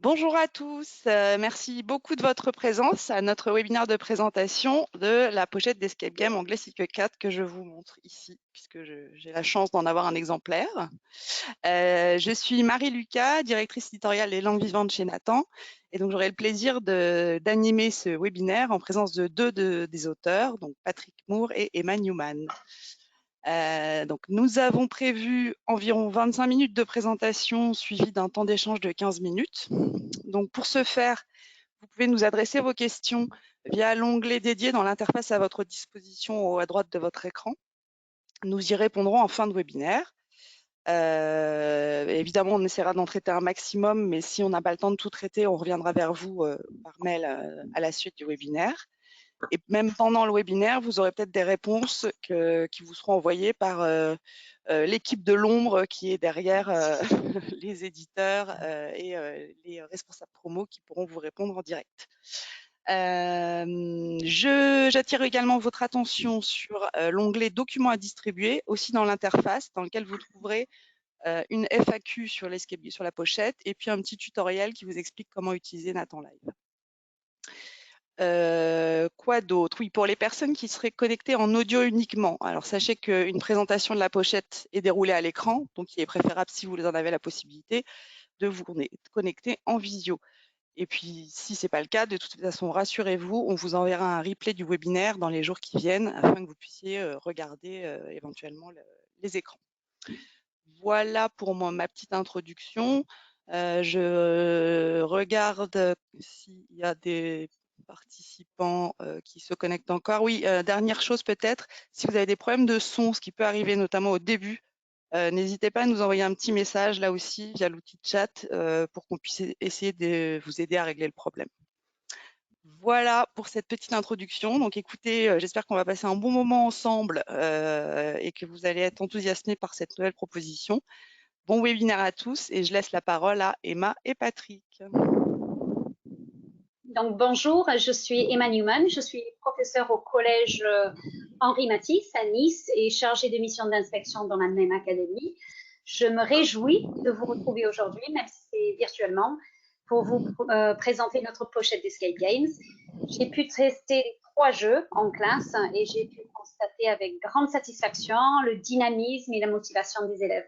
Bonjour à tous, merci beaucoup de votre présence à notre webinaire de présentation de la pochette d'Escape Game anglais cycle 4 que je vous montre ici, puisque j'ai la chance d'en avoir un exemplaire. Je suis Marie Lucas, directrice éditoriale des langues vivantes chez Nathan, et donc j'aurai le plaisir d'animer ce webinaire en présence de des auteurs, donc Patrick Moore et Emma Newman. Donc nous avons prévu environ 25 minutes de présentation suivi d'un temps d'échange de 15 minutes. Donc pour ce faire, vous pouvez nous adresser vos questions via l'onglet dédié dans l'interface à votre disposition à droite de votre écran. Nous y répondrons en fin de webinaire. Évidemment, on essaiera d'en traiter un maximum, mais si on n'a pas le temps de tout traiter, on reviendra vers vous par mail à la suite du webinaire. Et même pendant le webinaire, vous aurez peut-être des réponses qui vous seront envoyées par l'équipe de l'ombre qui est derrière les éditeurs et les responsables promo qui pourront vous répondre en direct. J'attire également votre attention sur l'onglet documents à distribuer, aussi dans l'interface, dans lequel vous trouverez une FAQ sur la pochette et puis un petit tutoriel qui vous explique comment utiliser Nathan Live. Quoi d'autre? Oui, pour les personnes qui seraient connectées en audio uniquement. Alors, sachez qu'une présentation de la pochette est déroulée à l'écran, donc il est préférable, si vous en avez la possibilité, de vous connecter en visio. Et puis, si ce n'est pas le cas, de toute façon, rassurez-vous, on vous enverra un replay du webinaire dans les jours qui viennent afin que vous puissiez regarder éventuellement les écrans. Voilà pour moi ma petite introduction. Je regarde s'il y a des participants qui se connectent encore. Oui, dernière chose peut-être, si vous avez des problèmes de son, ce qui peut arriver notamment au début, n'hésitez pas à nous envoyer un petit message là aussi via l'outil de chat pour qu'on puisse essayer de vous aider à régler le problème. Voilà pour cette petite introduction. Donc écoutez, j'espère qu'on va passer un bon moment ensemble et que vous allez être enthousiasmés par cette nouvelle proposition. Bon webinaire à tous et je laisse la parole à Emma et Patrick. Donc bonjour, je suis Emma Newman, je suis professeure au collège Henri Matisse à Nice et chargée de mission d'inspection dans la même académie. Je me réjouis de vous retrouver aujourd'hui, même si c'est virtuellement, pour vous présenter notre pochette d'Escape Games. J'ai pu tester 3 jeux en classe et j'ai pu constater avec grande satisfaction le dynamisme et la motivation des élèves.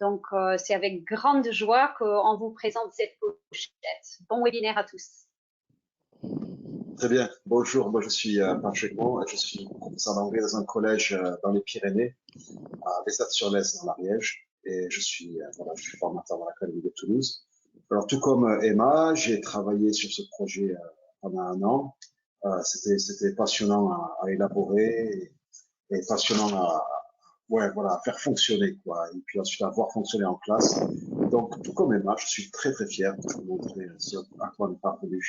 Donc c'est avec grande joie qu'on vous présente cette pochette. Bon webinaire à tous. Très bien. Bonjour, moi je suis Patrick Moore, je suis professeur d'anglais dans un collège dans les Pyrénées, à Bessades-sur-Lez dans l'Ariège, et voilà, je suis formateur dans l'Académie de Toulouse. Alors tout comme Emma, j'ai travaillé sur ce projet pendant 1 an. C'était passionnant à élaborer et passionnant à faire fonctionner quoi, et puis ensuite à voir fonctionner en classe. Donc tout comme Emma, je suis très très fier de vous montrer à quoi on est parvenu.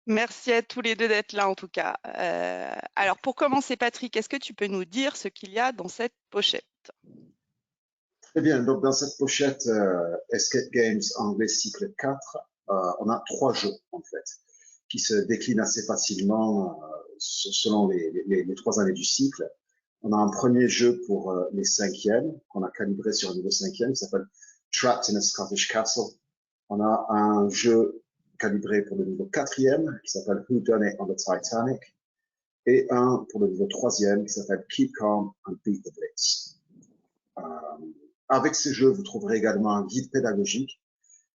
Merci à tous les deux d'être là en tout cas. Alors pour commencer Patrick, est-ce que tu peux nous dire ce qu'il y a dans cette pochette? Très bien, donc dans cette pochette Escape Games anglais cycle 4, on a 3 jeux en fait, qui se déclinent assez facilement selon les 3 années du cycle. On a un premier jeu pour les 5e, qu'on a calibré sur le niveau 5e, qui s'appelle Trapped in a Scottish Castle. On a un jeu calibré pour le niveau 4e, qui s'appelle Who Done It on the Titanic, et un pour le niveau 3e, qui s'appelle Keep Calm and Beat the Blitz. Avec ces jeux, vous trouverez également un guide pédagogique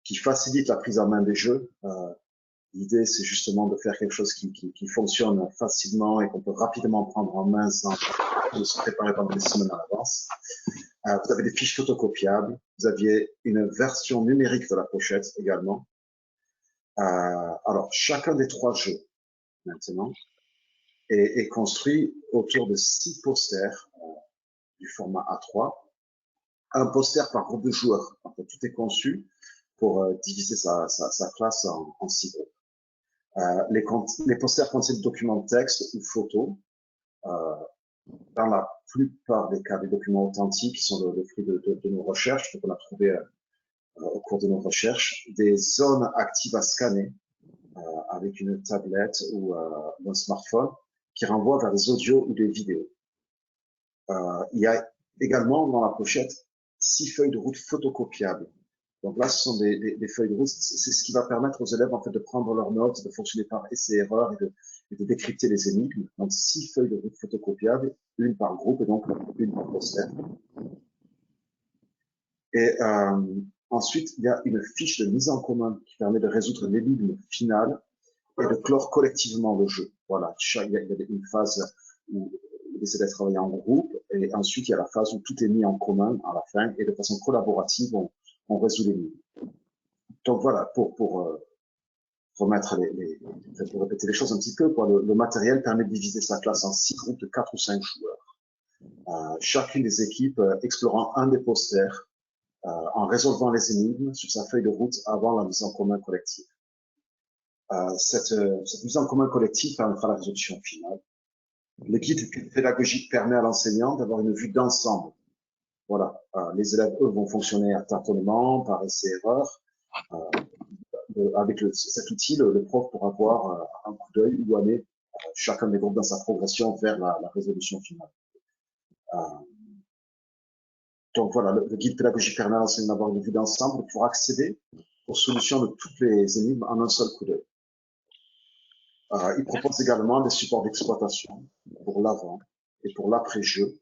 qui facilite la prise en main des jeux. L'idée, c'est justement de faire quelque chose qui fonctionne facilement et qu'on peut rapidement prendre en main sans se préparer pendant des semaines à l'avance. Vous avez des fiches photocopiables. Vous aviez une version numérique de la pochette également. Alors, chacun des 3 jeux, maintenant, est construit autour de 6 posters du format A3. Un poster par groupe de joueurs. En fait, tout est conçu pour diviser sa classe en 6 groupes. Les posters contiennent des documents de texte ou photos. Dans la plupart des cas, des documents authentiques qui sont le fruit de nos recherches, qu'on a trouvé au cours de nos recherches, des zones actives à scanner avec une tablette ou un smartphone qui renvoie vers des audios ou des vidéos. Il y a également dans la pochette 6 feuilles de route photocopiables Donc là, ce sont des feuilles de route. C'est ce qui va permettre aux élèves en fait de prendre leurs notes, de fonctionner par essai-erreur et de décrypter les énigmes. Donc 6 feuilles de route photocopiables, une par groupe et donc une par poster. Et ensuite, il y a une fiche de mise en commun qui permet de résoudre l'énigme finale et de clore collectivement le jeu. Voilà, il y a une phase où les élèves travaillent en groupe et ensuite il y a la phase où tout est mis en commun à la fin et de façon collaborative, on résout l'énigme. Donc voilà, pour remettre pour répéter les choses un petit peu, quoi, le matériel permet de diviser sa classe en 6 groupes de 4 ou 5 joueurs. Chacune des équipes explorant un des posters en résolvant les énigmes sur sa feuille de route avant la mise en commun collective. Cette mise en commun collective permettra la résolution finale. Le guide pédagogique permet à l'enseignant d'avoir une vue d'ensemble. Voilà, les élèves, eux, vont fonctionner à tâtonnement, par essai-erreur. Avec cet outil, le prof pourra voir un coup d'œil où aller chacun des groupes dans sa progression vers la résolution finale. Donc voilà, le guide pédagogique permet à l'enseignant d'avoir une vue d'ensemble pour accéder aux solutions de toutes les énigmes en un seul coup d'œil. Il propose également des supports d'exploitation pour l'avant et pour l'après-jeu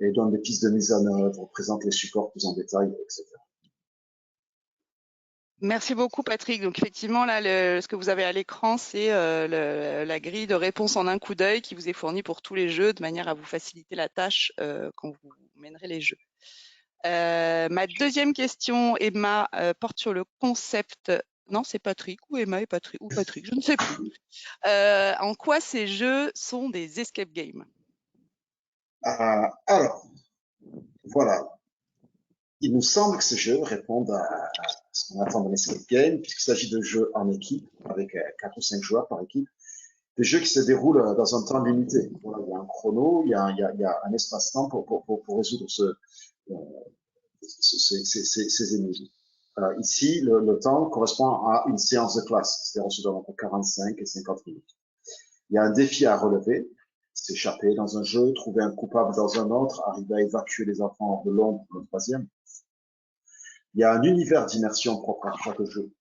et donne des pistes de mise en œuvre, présente les supports plus en détail, etc. Merci beaucoup, Patrick. Donc, effectivement, là, ce que vous avez à l'écran, c'est la grille de réponse en un coup d'œil qui vous est fournie pour tous les jeux de manière à vous faciliter la tâche quand vous mènerez les jeux. Ma deuxième question, Emma, porte sur le concept. Non, c'est Patrick ou Emma et Patrick ou Patrick, je ne sais plus. En quoi ces jeux sont des escape games? Alors, voilà. Il nous semble que ces jeux répondent à ce qu'on attend d'un escape game, puisqu'il s'agit de jeux en équipe, avec 4 ou 5 joueurs par équipe, des jeux qui se déroulent dans un temps limité. Voilà, il y a un chrono, il y a un espace-temps pour résoudre ces énigmes. Ici, le temps correspond à une séance de classe, c'est-à-dire on se donne entre 45 et 50 minutes. Il y a un défi à relever, s'échapper dans un jeu, trouver un coupable dans un autre, arriver à évacuer les enfants hors de l'ombre pour le troisième. Il y a un univers d'immersion propre à chaque jeu.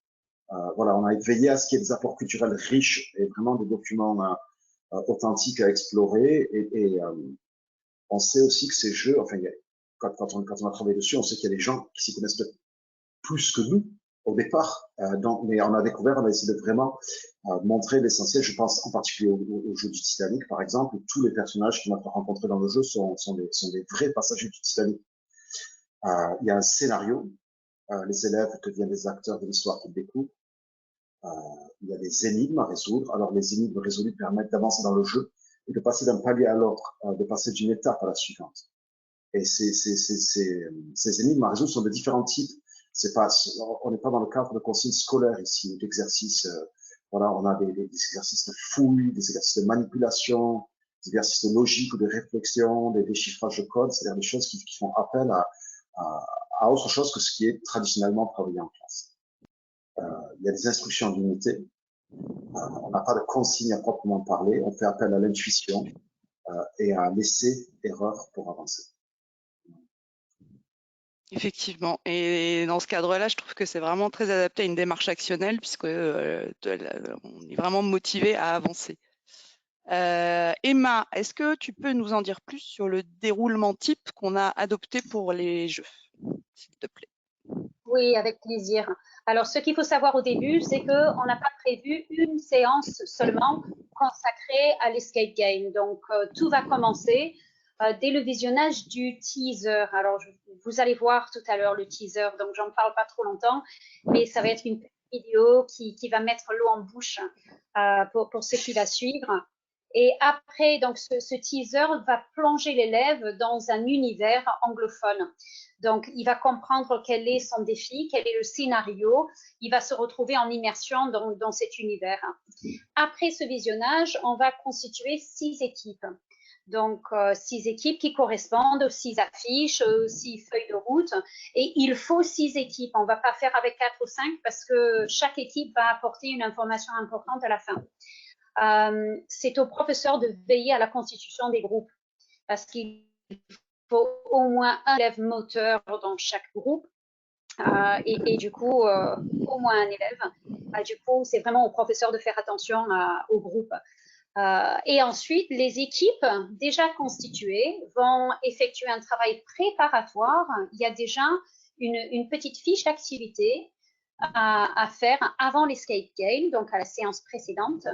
Voilà, on a veillé à ce qu'il y ait des apports culturels riches et vraiment des documents authentiques à explorer. Et on sait aussi que ces jeux, enfin, quand on a travaillé dessus, on sait qu'il y a des gens qui s'y connaissent plus que nous au départ. Mais on a découvert, on a essayé de vraiment montrer l'essentiel. Je pense en particulier au jeu du Titanic, par exemple, où tous les personnages qu'on a rencontrés dans le jeu sont des vrais passagers du Titanic. Il y a un scénario. Les élèves deviennent des acteurs de l'histoire qu'ils découvrent. Il y a des énigmes à résoudre. Alors, les énigmes résolues permettent d'avancer dans le jeu et de passer d'un palier à l'autre, de passer d'une étape à la suivante. Et ces énigmes à résoudre sont de différents types. On n'est pas dans le cadre de consignes scolaires ici, d'exercices. Voilà, on a des exercices de fouille, des exercices de manipulation, des exercices de logique ou de réflexion, des déchiffrages de code, c'est-à-dire des choses qui font appel à autre chose que ce qui est traditionnellement travaillé en classe. Il y a des instructions d'unité. On n'a pas de consignes à proprement parler. On fait appel à l'intuition et à l'essai-erreur pour avancer. Effectivement. Et dans ce cadre-là, je trouve que c'est vraiment très adapté à une démarche actionnelle puisque on est vraiment motivé à avancer. Emma, est-ce que tu peux nous en dire plus sur le déroulement type qu'on a adopté pour les jeux, s'il te plaît? Oui, avec plaisir. Alors, ce qu'il faut savoir au début, c'est qu'on n'a pas prévu une séance seulement consacrée à l'escape game. Donc, tout va commencer dès le visionnage du teaser. Alors, vous allez voir tout à l'heure le teaser, donc j'en parle pas trop longtemps, mais ça va être une petite vidéo qui va mettre l'eau en bouche pour ceux qui va suivre. Et après, donc, ce teaser va plonger l'élève dans un univers anglophone. Donc, il va comprendre quel est son défi, quel est le scénario. Il va se retrouver en immersion dans cet univers. Après ce visionnage, on va constituer 6 équipes. Donc, 6 équipes qui correspondent aux 6 affiches, aux 6 feuilles de route. Et il faut 6 équipes. On ne va pas faire avec 4 ou 5 parce que chaque équipe va apporter une information importante à la fin. C'est au professeur de veiller à la constitution des groupes parce qu'il faut au moins un élève moteur dans chaque groupe. Et du coup, au moins un élève. Du coup, c'est vraiment au professeur de faire attention au groupe. Et ensuite, les équipes déjà constituées vont effectuer un travail préparatoire. Il y a déjà une petite fiche d'activité à faire avant l'escape game, donc à la séance précédente.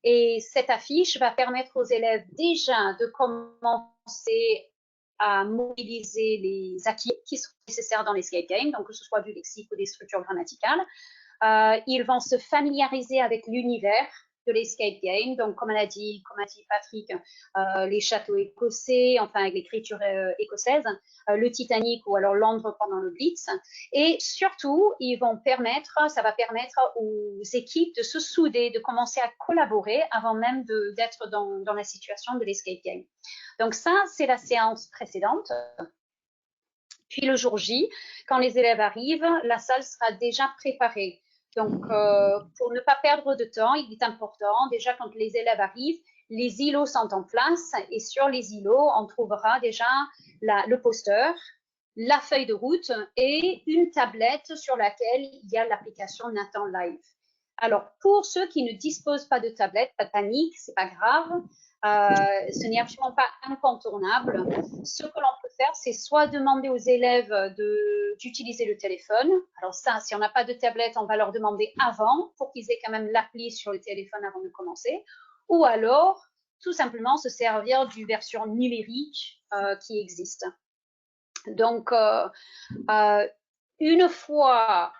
Et cette affiche va permettre aux élèves déjà de commencer à mobiliser les acquis qui sont nécessaires dans l'escape game, donc que ce soit du lexique ou des structures grammaticales. Ils vont se familiariser avec l'univers de l'escape game. Donc, comme a dit Patrick, les châteaux écossais, enfin avec l'écriture écossaise, le Titanic ou alors Londres pendant le Blitz. Et surtout, ça va permettre aux équipes de se souder, de commencer à collaborer avant même d'être dans la situation de l'escape game. Donc ça, c'est la séance précédente. Puis le jour J, quand les élèves arrivent, la salle sera déjà préparée. Donc, pour ne pas perdre de temps, il est important, déjà quand les élèves arrivent, les îlots sont en place et sur les îlots, on trouvera déjà le poster, la feuille de route et une tablette sur laquelle il y a l'application Nathan Live. Alors, pour ceux qui ne disposent pas de tablette, pas de panique, c'est pas grave. Ce n'est absolument pas incontournable. Ce que l'on peut faire, c'est soit demander aux élèves d'utiliser le téléphone. Alors ça, si on n'a pas de tablette, on va leur demander avant pour qu'ils aient quand même l'appli sur le téléphone avant de commencer. Ou alors, tout simplement, se servir d'une version numérique qui existe. Donc, une fois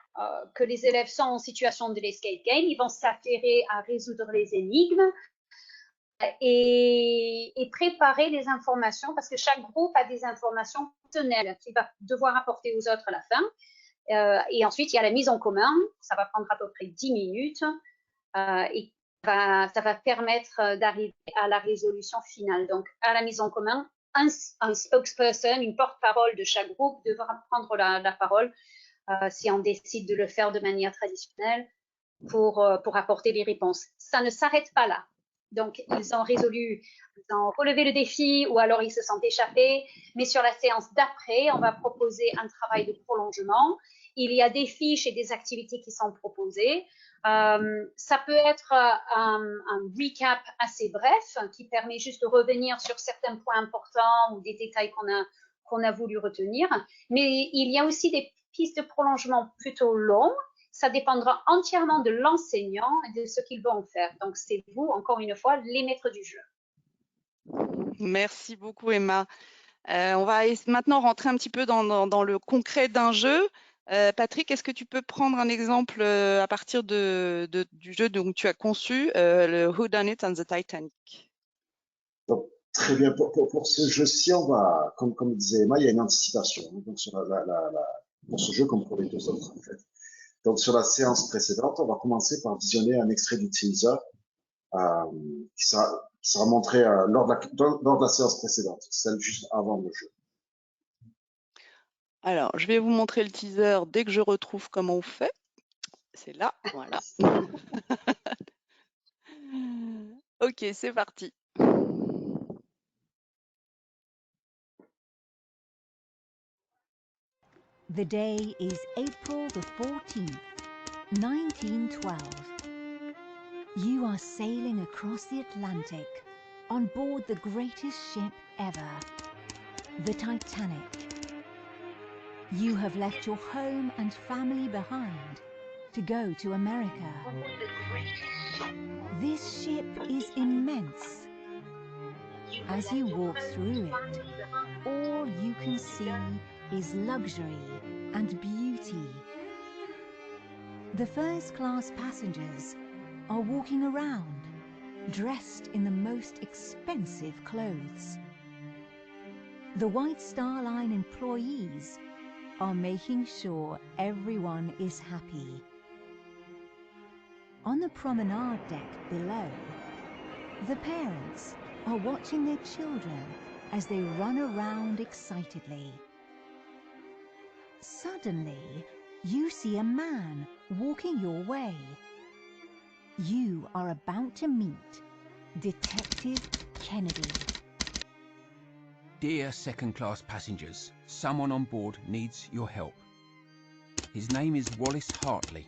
que les élèves sont en situation de l'escape game, ils vont s'affairer à résoudre les énigmes et préparer les informations parce que chaque groupe a des informations personnelles qu'il va devoir apporter aux autres à la fin. Et ensuite, il y a la mise en commun. Ça va prendre à peu près 10 minutes et ça va permettre d'arriver à la résolution finale. Donc, à la mise en commun, un spokesperson, une porte-parole de chaque groupe devra prendre la parole si on décide de le faire de manière traditionnelle pour apporter les réponses. Ça ne s'arrête pas là. Donc, ils ont relevé le défi ou alors ils se sont échappés. Mais sur la séance d'après, on va proposer un travail de prolongement. Il y a des fiches et des activités qui sont proposées. Ça peut être un recap assez bref qui permet juste de revenir sur certains points importants ou des détails qu'on a voulu retenir. Mais il y a aussi des pistes de prolongement plutôt longues. Ça dépendra entièrement de l'enseignant et de ce qu'ils vont faire. Donc, c'est vous, encore une fois, les maîtres du jeu. Merci beaucoup, Emma. On va maintenant rentrer un petit peu dans le concret d'un jeu. Patrick, est-ce que tu peux prendre un exemple à partir du jeu que tu as conçu, le Who Done It on the Titanic? Donc, très bien. Pour ce jeu-ci, on va, comme disait Emma, il y a une anticipation. Donc, sur pour ce jeu, comme pour les deux autres, en fait. Donc, sur la séance précédente, on va commencer par visionner un extrait du teaser qui sera montré lors de la séance précédente, celle juste avant le jeu. Alors, je vais vous montrer le teaser dès que je retrouve comment on fait. C'est là, voilà. Ok, c'est parti. The day is April the 14th, 1912. You are sailing across the Atlantic on board the greatest ship ever, the Titanic. You have left your home and family behind to go to America. This ship is immense. As you walk through it, all you can see is luxury and beauty. The first-class passengers are walking around, dressed in the most expensive clothes. The White Star Line employees are making sure everyone is happy. On the promenade deck below, the parents are watching their children as they run around excitedly. Suddenly, you see a man walking your way. You are about to meet Detective Kennedy. Dear second-class passengers, someone on board needs your help. His name is Wallace Hartley.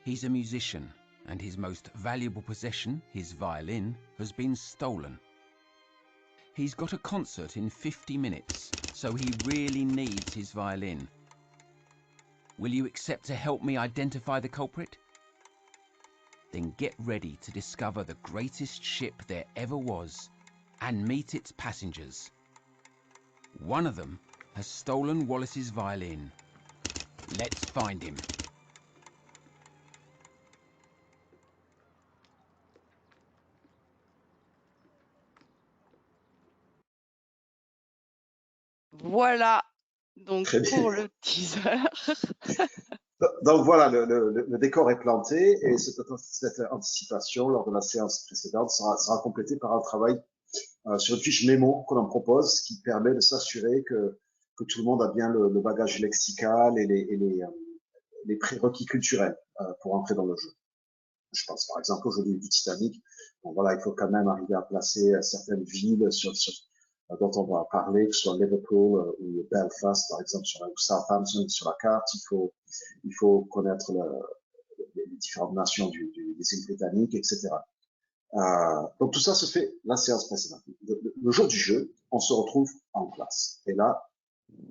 He's a musician, and his most valuable possession, his violin, has been stolen. He's got a concert in 50 minutes, so he really needs his violin. Will you accept to help me identify the culprit? Then get ready to discover the greatest ship there ever was and meet its passengers. One of them has stolen Wallace's violin. Let's find him. Voilà, donc Très bien. pour le teaser. Donc voilà, le décor est planté et cette anticipation lors de la séance précédente sera complétée par un travail sur une fiche mémo que l'on propose qui permet de s'assurer que tout le monde a bien le bagage lexical et les prérequis culturels pour entrer dans le jeu. Je pense par exemple aujourd'hui du Titanic. Bon, voilà, il faut quand même arriver à placer certaines villes dont on va parler, que ce soit Liverpool ou Belfast par exemple, ou Southampton sur la carte. Il faut connaître les différentes nations des îles britanniques, etc. Donc tout ça se fait la séance précédente. Le jour du jeu, on se retrouve en classe. Et là,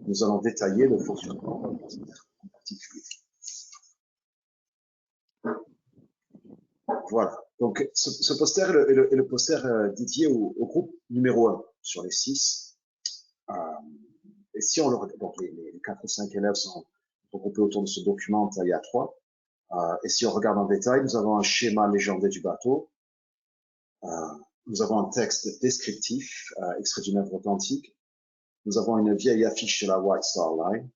nous allons détailler le fonctionnement d'un poster en particulier. Voilà. Donc ce poster est le poster dédié au groupe numéro 1 sur les 6. Et si on le regarde, donc les 4 ou 5 élèves sont regroupés autour de ce document taillé à 3. Et si on regarde en détail, nous avons un schéma légendé du bateau. Nous avons un texte descriptif, extrait d'une œuvre authentique. Nous avons une vieille affiche de la White Star Line.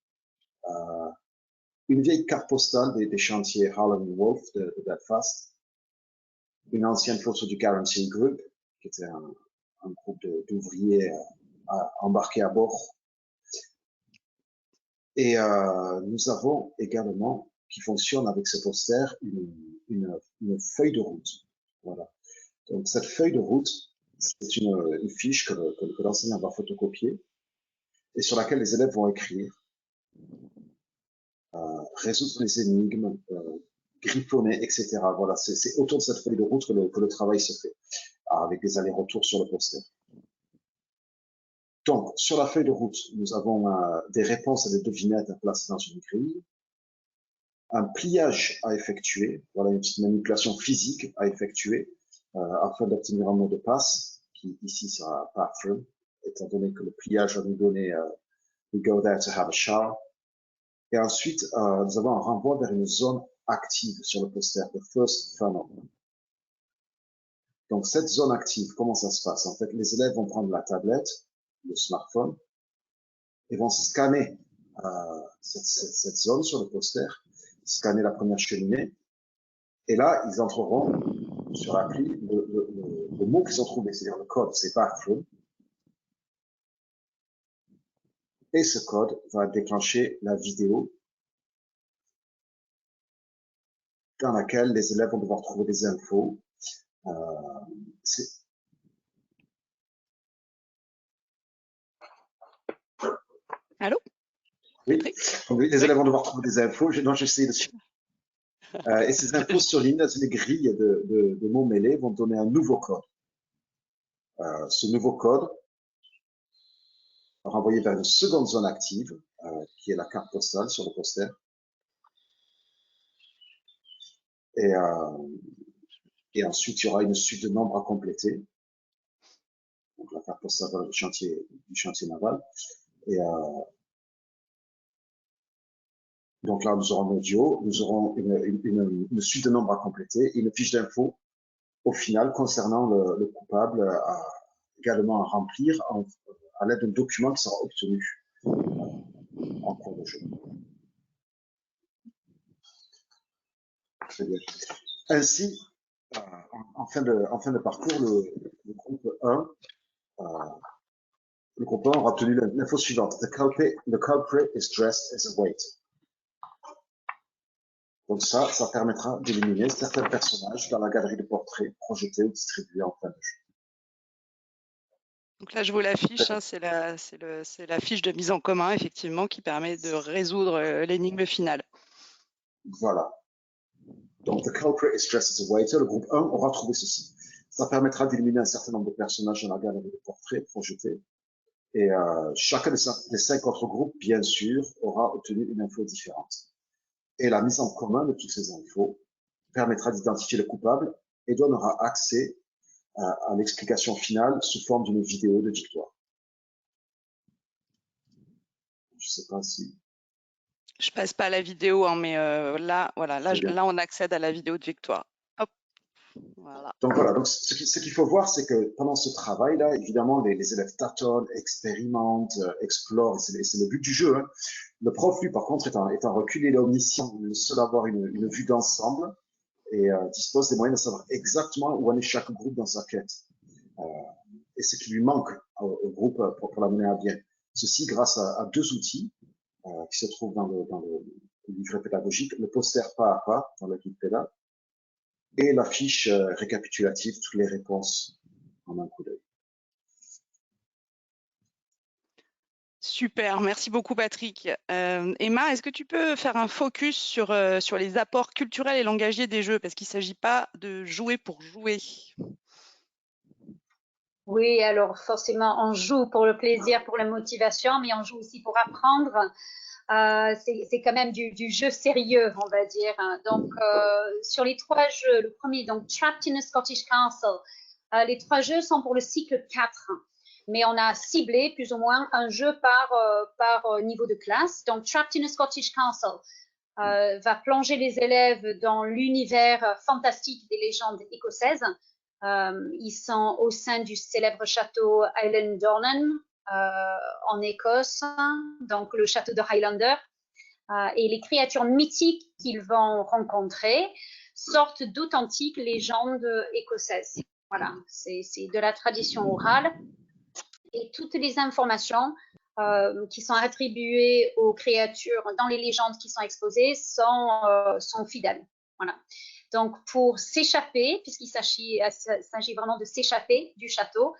Une vieille carte postale des chantiers Harland & Wolff de Belfast. Une ancienne photo du Guarantee Group, qui était un groupe d'ouvriers embarqués à bord. Et nous avons également, qui fonctionne avec ce poster, une feuille de route. Voilà. Donc cette feuille de route, c'est une fiche que l'enseignant va photocopier et sur laquelle les élèves vont écrire, résoudre les énigmes, griffonner, etc. Voilà, c'est autour de cette feuille de route que le travail se fait, avec des allers-retours sur le poster. Donc, sur la feuille de route, nous avons des réponses à des devinettes à placer dans une grille, un pliage à effectuer, voilà une petite manipulation physique à effectuer afin d'obtenir un mot de passe, qui ici sera bathroom, étant donné que le pliage va nous donner we go there to have a shower. Et ensuite, nous avons un renvoi vers une zone active sur le poster, the first funnel. Donc, cette zone active, comment ça se passe? En fait, les élèves vont prendre la tablette, le smartphone, et vont scanner cette zone sur le poster, scanner la première cheminée, et là, ils entreront sur l'appli le mot qu'ils ont trouvé, c'est-à-dire le code, c'est bathroom. Et ce code va déclencher la vidéo dans laquelle les élèves vont devoir trouver des infos. Allô? Oui, les élèves vont devoir trouver des infos. Non, j'essaie de suivre. Et ces infos surlignées dans une grille de mots mêlés vont donner un nouveau code. Ce nouveau code va renvoyer vers une seconde zone active, qui est la carte postale sur le poster. Et ensuite, il y aura une suite de nombres à compléter. Donc, la carte postale du chantier naval. Et donc là, nous aurons un audio, nous aurons une suite de nombres à compléter et une fiche d'infos au final concernant le coupable, également à remplir à l'aide d'un document qui sera obtenu en cours de jeu. Très bien. Ainsi, en fin de parcours, le groupe 1 aura obtenu l'info suivante. The culprit is dressed as a weight. Donc ça permettra d'éliminer certains personnages dans la galerie de portraits projetés ou distribués en fin de jeu. Donc là, je vous l'affiche, hein, c'est la fiche de mise en commun, effectivement, qui permet de résoudre l'énigme finale. Voilà. Donc, the culprit is dressed as a waiter. Le groupe 1 aura trouvé ceci. Ça permettra d'éliminer un certain nombre de personnages dans la galerie de portraits projetés. Et chacun des 5 autres groupes, bien sûr, aura obtenu une info différente. Et la mise en commun de toutes ces infos permettra d'identifier le coupable et donnera accès à l'explication finale sous forme d'une vidéo de victoire. Je sais pas si... Je passe pas à la vidéo, hein, mais là, voilà, là, on accède à la vidéo de victoire. Hop. Voilà. Donc voilà, donc ce qu'il faut voir, c'est que pendant ce travail-là, évidemment, les élèves tâtonnent, expérimentent, explorent, c'est le but du jeu. Hein. Le prof, lui, par contre, est un recul, il est omniscient, il est le seul à avoir une vue d'ensemble et dispose des moyens de savoir exactement où en est chaque groupe dans sa quête. Et ce qui lui manque au groupe pour la mener à bien. Ceci grâce à 2 outils qui se trouvent dans le livret pédagogique, le poster pas à pas dans le guide pédagogique, et la fiche récapitulative, toutes les réponses en un coup d'œil. Super, merci beaucoup Patrick. Emma, est-ce que tu peux faire un focus sur les apports culturels et langagiers des jeux, parce qu'il ne s'agit pas de jouer pour jouer. Oui, alors forcément, on joue pour le plaisir, pour la motivation, mais on joue aussi pour apprendre. C'est quand même du jeu sérieux, on va dire. Donc, sur les 3 jeux, le premier, donc Trapped in a Scottish Castle, les 3 jeux sont pour le cycle 4, mais on a ciblé plus ou moins un jeu par niveau de classe. Donc, Trapped in a Scottish Castle va plonger les élèves dans l'univers fantastique des légendes écossaises. Ils sont au sein du célèbre château Island Dornan, en Écosse, donc le château de Highlander, et les créatures mythiques qu'ils vont rencontrer sortent d'authentiques légendes écossaises. Voilà, c'est de la tradition orale et toutes les informations qui sont attribuées aux créatures dans les légendes qui sont exposées sont fidèles. Voilà. Donc, pour s'échapper, puisqu'il s'agit vraiment de s'échapper du château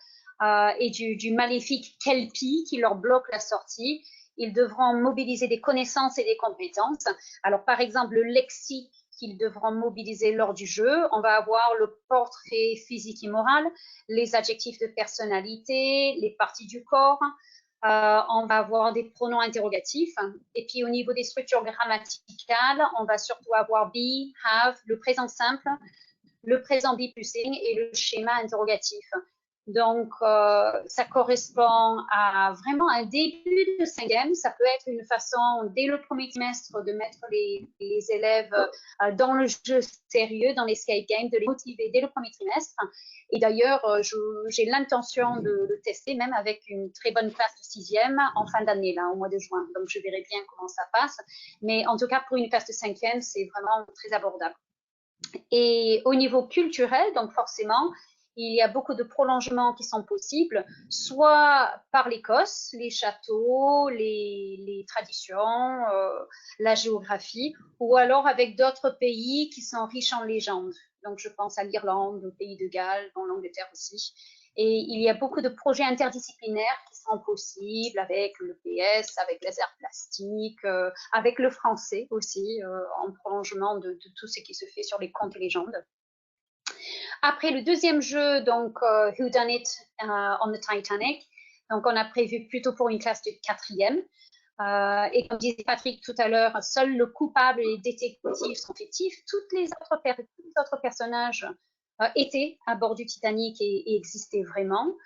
et du maléfique Kelpie qui leur bloque la sortie, ils devront mobiliser des connaissances et des compétences. Alors, par exemple, le lexique qu'ils devront mobiliser lors du jeu, on va avoir le portrait physique et moral, les adjectifs de personnalité, les parties du corps, on va avoir des pronoms interrogatifs. Et puis, au niveau des structures grammaticales, on va surtout avoir be, have, le présent simple, le présent bipucing et le schéma interrogatif. Donc, ça correspond à vraiment un début de 5e. Ça peut être une façon, dès le premier trimestre, de mettre les élèves dans le jeu sérieux, dans l'escape game, de les motiver dès le premier trimestre. Et d'ailleurs, j'ai l'intention de le tester même avec une très bonne classe de 6e en fin d'année, là, au mois de juin. Donc, je verrai bien comment ça passe. Mais en tout cas, pour une classe de 5e, c'est vraiment très abordable. Et au niveau culturel, donc forcément, il y a beaucoup de prolongements qui sont possibles, soit par l'Écosse, les châteaux, les traditions, la géographie, ou alors avec d'autres pays qui sont riches en légendes. Donc, je pense à l'Irlande, au pays de Galles, en l'Angleterre aussi. Et il y a beaucoup de projets interdisciplinaires qui sont possibles avec le PS, avec les arts plastiques, avec le français aussi, en prolongement de tout ce qui se fait sur les contes et légendes. Après le deuxième jeu, donc Who Done It on the Titanic, donc on a prévu plutôt pour une classe de 4e. Et comme disait Patrick tout à l'heure, seul le coupable et les détectives sont fictifs. Tous les autres personnages étaient à bord du Titanic et existaient vraiment.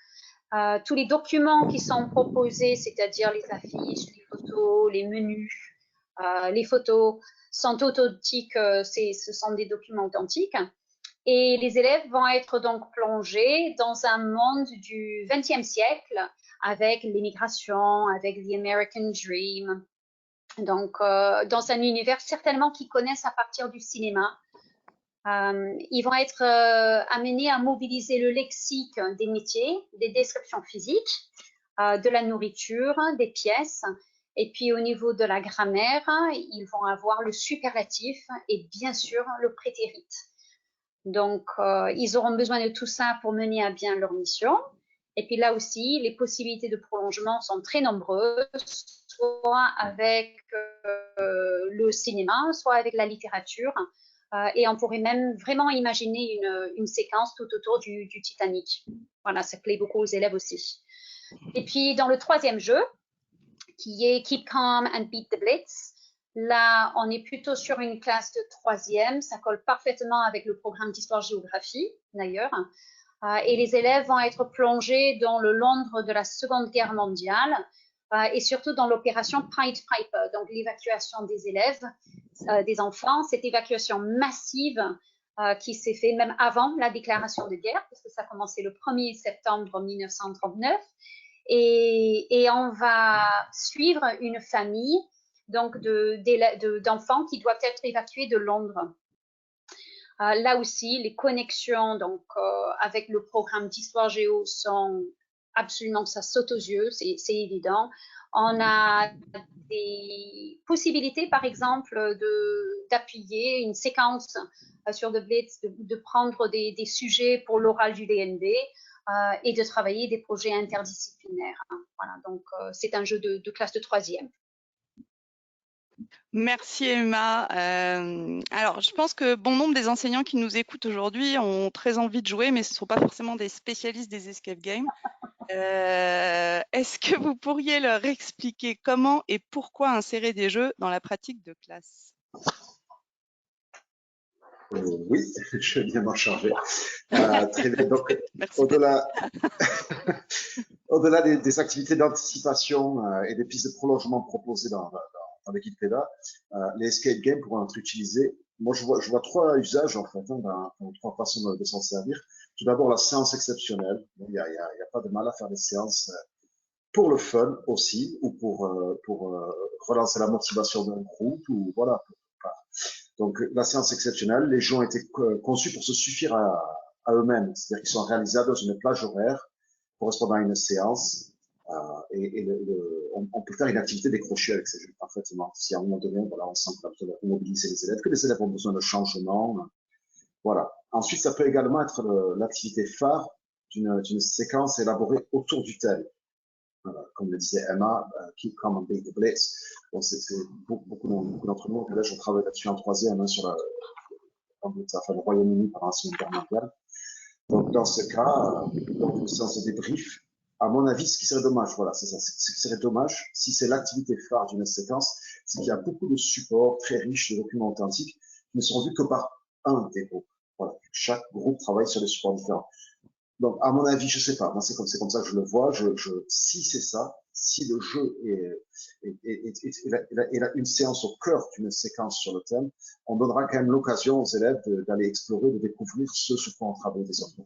Tous les documents qui sont proposés, c'est-à-dire les affiches, les photos, les menus, les photos, sont authentiques, ce sont des documents authentiques. Et les élèves vont être donc plongés dans un monde du XXe siècle avec l'immigration, avec the American Dream. Donc, dans un univers certainement qu'ils connaissent à partir du cinéma. Ils vont être amenés à mobiliser le lexique des métiers, des descriptions physiques, de la nourriture, des pièces. Et puis, au niveau de la grammaire, ils vont avoir le superlatif et bien sûr le prétérit. Donc, ils auront besoin de tout ça pour mener à bien leur mission. Et puis là aussi, les possibilités de prolongement sont très nombreuses, soit avec le cinéma, soit avec la littérature. Et on pourrait même vraiment imaginer une séquence tout autour du Titanic. Voilà, ça plaît beaucoup aux élèves aussi. Et puis dans le troisième jeu, qui est Keep Calm and Beat the Blitz, là, on est plutôt sur une classe de troisième. Ça colle parfaitement avec le programme d'histoire-géographie, d'ailleurs. Et les élèves vont être plongés dans le Londres de la Seconde Guerre mondiale et surtout dans l'opération Pied Piper, donc l'évacuation des élèves, des enfants, cette évacuation massive qui s'est faite même avant la déclaration de guerre, parce que ça a commencé le 1er septembre 1939. Et on va suivre une famille donc d'enfants qui doivent être évacués de Londres. Là aussi, les connexions donc avec le programme d'histoire géo sont absolument, ça saute aux yeux, c'est évident. On a des possibilités, par exemple, d'appuyer une séquence sur The Blitz, de prendre des sujets pour l'oral du DNB et de travailler des projets interdisciplinaires. Voilà, donc c'est un jeu de classe de troisième. Merci Emma. Alors, je pense que bon nombre des enseignants qui nous écoutent aujourd'hui ont très envie de jouer, mais ce ne sont pas forcément des spécialistes des escape games. Est-ce que vous pourriez leur expliquer comment et pourquoi insérer des jeux dans la pratique de classe? Oui, je vais bien m'en charger. Très bien. Donc, au-delà des activités d'anticipation et des pistes de prolongement proposées dans l'équipe PEDA, les escape games pourront être utilisés. Moi, je vois trois usages en fait, dans trois façons de s'en servir. Tout d'abord, la séance exceptionnelle. Il n'y a pas de mal à faire des séances pour le fun aussi, ou pour relancer la motivation d'un groupe, ou voilà. Donc, la séance exceptionnelle, les jeux ont été conçus pour se suffire à eux-mêmes, c'est-à-dire qu'ils sont réalisables dans une plage horaire correspondant à une séance, et on peut faire une activité décrochée avec ces jeux parfaitement. Si à un moment donné, voilà, on sent qu'on a besoin de mobiliser les élèves, que les élèves ont besoin de changement, voilà. Ensuite, ça peut également être l'activité phare d'une séquence élaborée autour du thème. Comme le disait Emma, Keep Calm and Beat the Blitz. Bon, beaucoup d'entre nous, au collège, on travaille là-dessus en troisième, sur le Royaume-Uni pendant la Seconde Guerre mondiale. Donc, dans ce cas, donc, une séance de débrief, à mon avis, ce qui serait dommage, voilà, c'est ça, ce qui serait dommage, si c'est l'activité phare d'une séquence, c'est qu'il y a beaucoup de supports très riches de documents authentiques qui ne sont vus que par un des groupes. Voilà. Chaque groupe travaille sur des supports différents. Donc, à mon avis, je sais pas, moi, c'est comme ça que je le vois. Si c'est ça, si le jeu est une séance au cœur d'une séquence sur le thème, on donnera quand même l'occasion aux élèves d'aller explorer, de découvrir ce sur quoi on travaille des autres.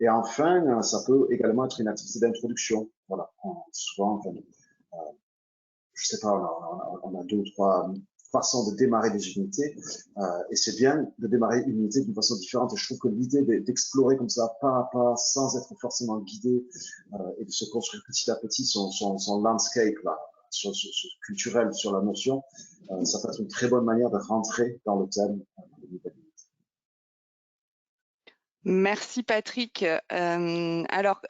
Et enfin, ça peut également être une activité d'introduction. Voilà, souvent, je sais pas, on a 2 ou 3 façons de démarrer des unités, et c'est bien de démarrer une unité d'une façon différente. Et je trouve que l'idée d'explorer comme ça, pas à pas, sans être forcément guidé, et de se construire petit à petit son landscape là, culturel sur la notion, ça peut être une très bonne manière de rentrer dans le thème de nouvelles unités. Merci Patrick. Alors,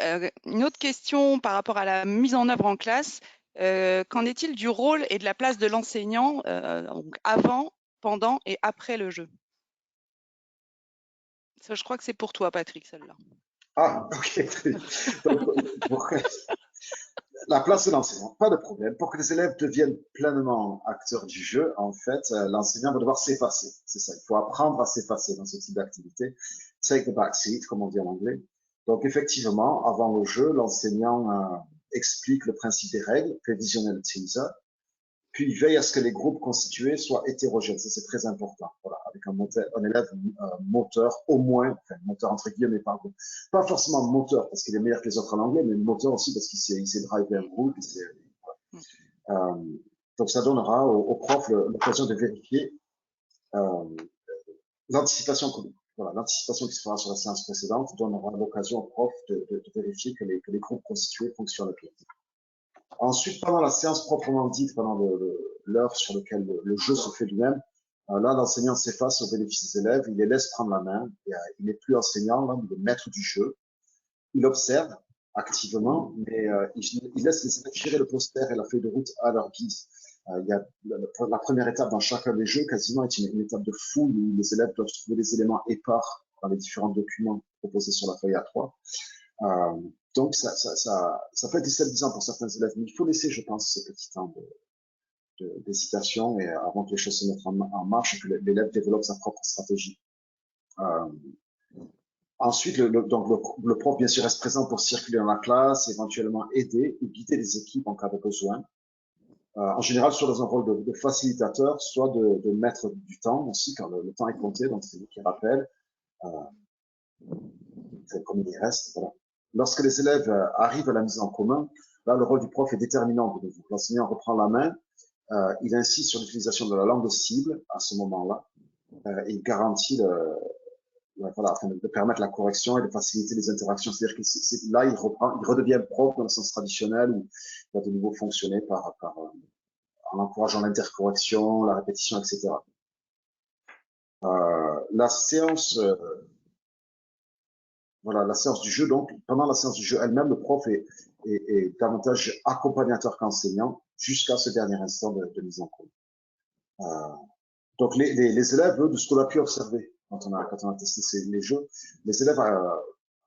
une autre question par rapport à la mise en œuvre en classe. Qu'en est-il du rôle et de la place de l'enseignant donc avant, pendant et après le jeu? Ça, je crois que c'est pour toi, Patrick, celle-là. Ah, ok. Donc, la place de l'enseignant, pas de problème. Pour que les élèves deviennent pleinement acteurs du jeu, en fait, l'enseignant va devoir s'effacer. C'est ça, il faut apprendre à s'effacer dans ce type d'activité. Take the back seat, comme on dit en anglais. Donc, effectivement, avant le jeu, l'enseignant explique le principe des règles, prévisionnel teaser, puis il veille à ce que les groupes constitués soient hétérogènes. Ça, c'est très important. Voilà, avec un élève moteur, au moins, enfin, moteur entre guillemets, pas forcément moteur parce qu'il est meilleur que les autres en anglais, mais moteur aussi parce qu'il sait driver un groupe. Voilà. Donc, ça donnera au prof l'occasion de vérifier l'anticipation commune. Voilà, l'anticipation qui se fera sur la séance précédente donnera l'occasion au prof de vérifier que les groupes constitués fonctionnent bien. Ensuite, pendant la séance proprement dite, pendant l'heure sur laquelle le jeu se fait lui-même, là, l'enseignant s'efface au bénéfice des élèves, il les laisse prendre la main, il n'est plus enseignant, là, il est maître du jeu, il observe, activement, mais ils laissent les élèves gérer le poster et la feuille de route à leur guise. Il y a la première étape dans chacun des jeux quasiment est une étape de fouille où les élèves doivent trouver des éléments épars dans les différents documents proposés sur la feuille A3. Donc ça peut être déstabilisant pour certains élèves, mais il faut laisser, je pense, ce petit temps d'hésitation et avant que les choses se mettent en marche et que l'élève développe sa propre stratégie. Ensuite, le prof, bien sûr, reste présent pour circuler dans la classe, éventuellement aider ou guider les équipes en cas de besoin. En général, soit dans un rôle de facilitateur, soit de maître du temps aussi, quand le temps est compté, donc c'est lui qui rappelle comme il reste. Voilà. Lorsque les élèves arrivent à la mise en commun, là, le rôle du prof est déterminant. L'enseignant reprend la main, il insiste sur l'utilisation de la langue cible à ce moment-là, et il garantit voilà, afin de permettre la correction et de faciliter les interactions. C'est-à-dire que là, il redevient prof dans le sens traditionnel où il va de nouveau fonctionner en encourageant l'intercorrection, la répétition, etc. La séance du jeu, donc, pendant la séance du jeu elle-même, le prof est davantage accompagnateur qu'enseignant jusqu'à ce dernier instant de mise en commun. Donc, les élèves, de ce qu'on a pu observer quand on a testé les jeux, les élèves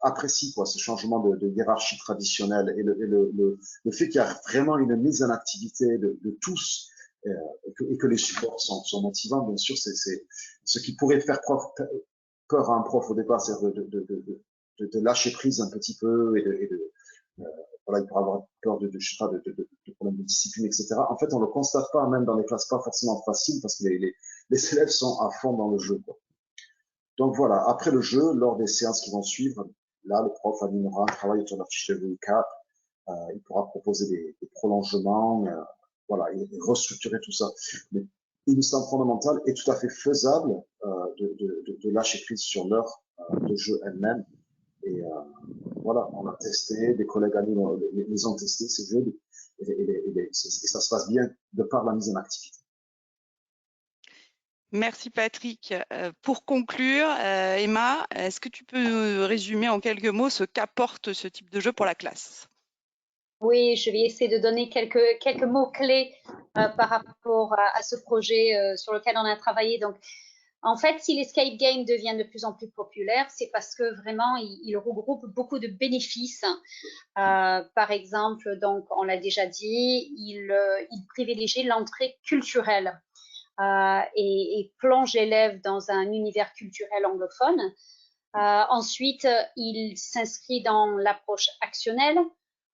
apprécient ce changement de hiérarchie traditionnelle et le fait qu'il y a vraiment une mise en activité de tous et que les supports sont motivants. Bien sûr, c'est ce qui pourrait faire peur à un prof au départ, c'est de lâcher prise un petit peu voilà, il pourrait avoir peur de problèmes de discipline, etc. En fait, on le constate pas, même dans les classes pas forcément faciles, parce que les élèves sont à fond dans le jeu, quoi. Donc voilà, après le jeu, lors des séances qui vont suivre, là, le prof animera un travail autour de la fiche de recap, il pourra proposer des prolongements, voilà, et restructurer tout ça. Mais il nous semble fondamental et tout à fait faisable de lâcher prise sur l'heure de jeu elle-même. Et voilà, on a testé, des collègues à nous les ont testés, ces jeux, et ça se passe bien de par la mise en activité. Merci Patrick. Pour conclure, Emma, est-ce que tu peux résumer en quelques mots ce qu'apporte ce type de jeu pour la classe? Oui, je vais essayer de donner quelques mots-clés par rapport à ce projet sur lequel on a travaillé. Donc, en fait, si l'escape game devient de plus en plus populaire, c'est parce que vraiment, il regroupe beaucoup de bénéfices. Par exemple, donc, on l'a déjà dit, il privilégie l'entrée culturelle et plonge l'élève dans un univers culturel anglophone. Ensuite, il s'inscrit dans l'approche actionnelle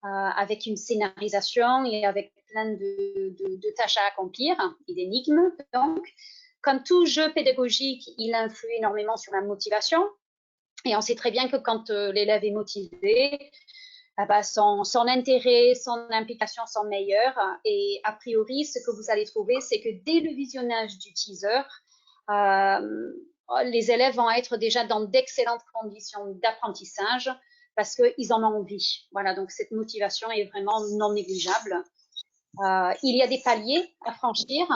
avec une scénarisation et avec plein de tâches à accomplir et d'énigmes. Donc, comme tout jeu pédagogique, il influe énormément sur la motivation. Et on sait très bien que quand l'élève est motivé, son intérêt, son implication sont meilleures. Et a priori, ce que vous allez trouver, c'est que dès le visionnage du teaser, les élèves vont être déjà dans d'excellentes conditions d'apprentissage parce qu'ils en ont envie. Voilà, donc cette motivation est vraiment non négligeable. Il y a des paliers à franchir,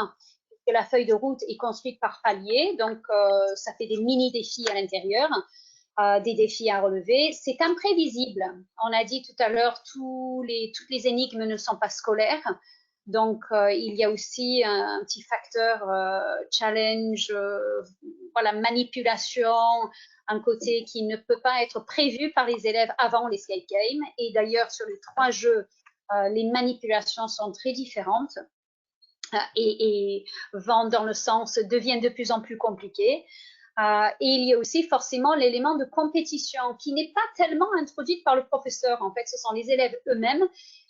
puisque la feuille de route est construite par paliers, donc ça fait des mini-défis à l'intérieur. Des défis à relever. C'est imprévisible. On a dit tout à l'heure, toutes les énigmes ne sont pas scolaires. Donc, il y a aussi un petit facteur challenge, voilà, manipulation, un côté qui ne peut pas être prévu par les élèves avant l'escape game. Et d'ailleurs, sur les 3 jeux, les manipulations sont très différentes et vont dans le sens, deviennent de plus en plus compliquées. Et il y a aussi forcément l'élément de compétition qui n'est pas tellement introduit par le professeur. En fait, ce sont les élèves eux-mêmes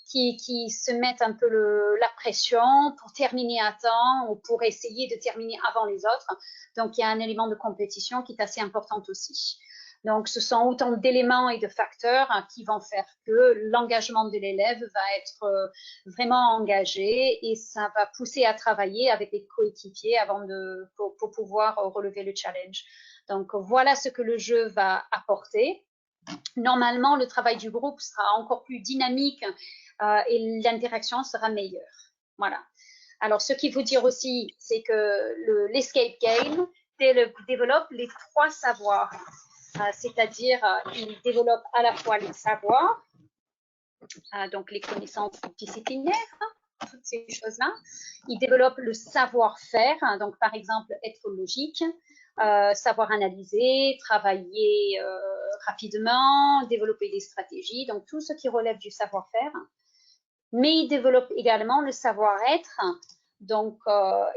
qui se mettent un peu la pression pour terminer à temps ou pour essayer de terminer avant les autres. Donc, il y a un élément de compétition qui est assez important aussi. Donc, ce sont autant d'éléments et de facteurs qui vont faire que l'engagement de l'élève va être vraiment engagé et ça va pousser à travailler avec les coéquipiers pour pouvoir relever le challenge. Donc, voilà ce que le jeu va apporter. Normalement, le travail du groupe sera encore plus dynamique et l'interaction sera meilleure. Voilà. Alors, ce qu'il faut dire aussi, c'est que l'escape game développe les 3 savoirs. C'est-à-dire il développe à la fois les savoirs, donc les connaissances disciplinaires, toutes ces choses-là. Il développe le savoir-faire, donc par exemple être logique, savoir analyser, travailler rapidement, développer des stratégies, donc tout ce qui relève du savoir-faire. Mais il développe également le savoir-être, donc,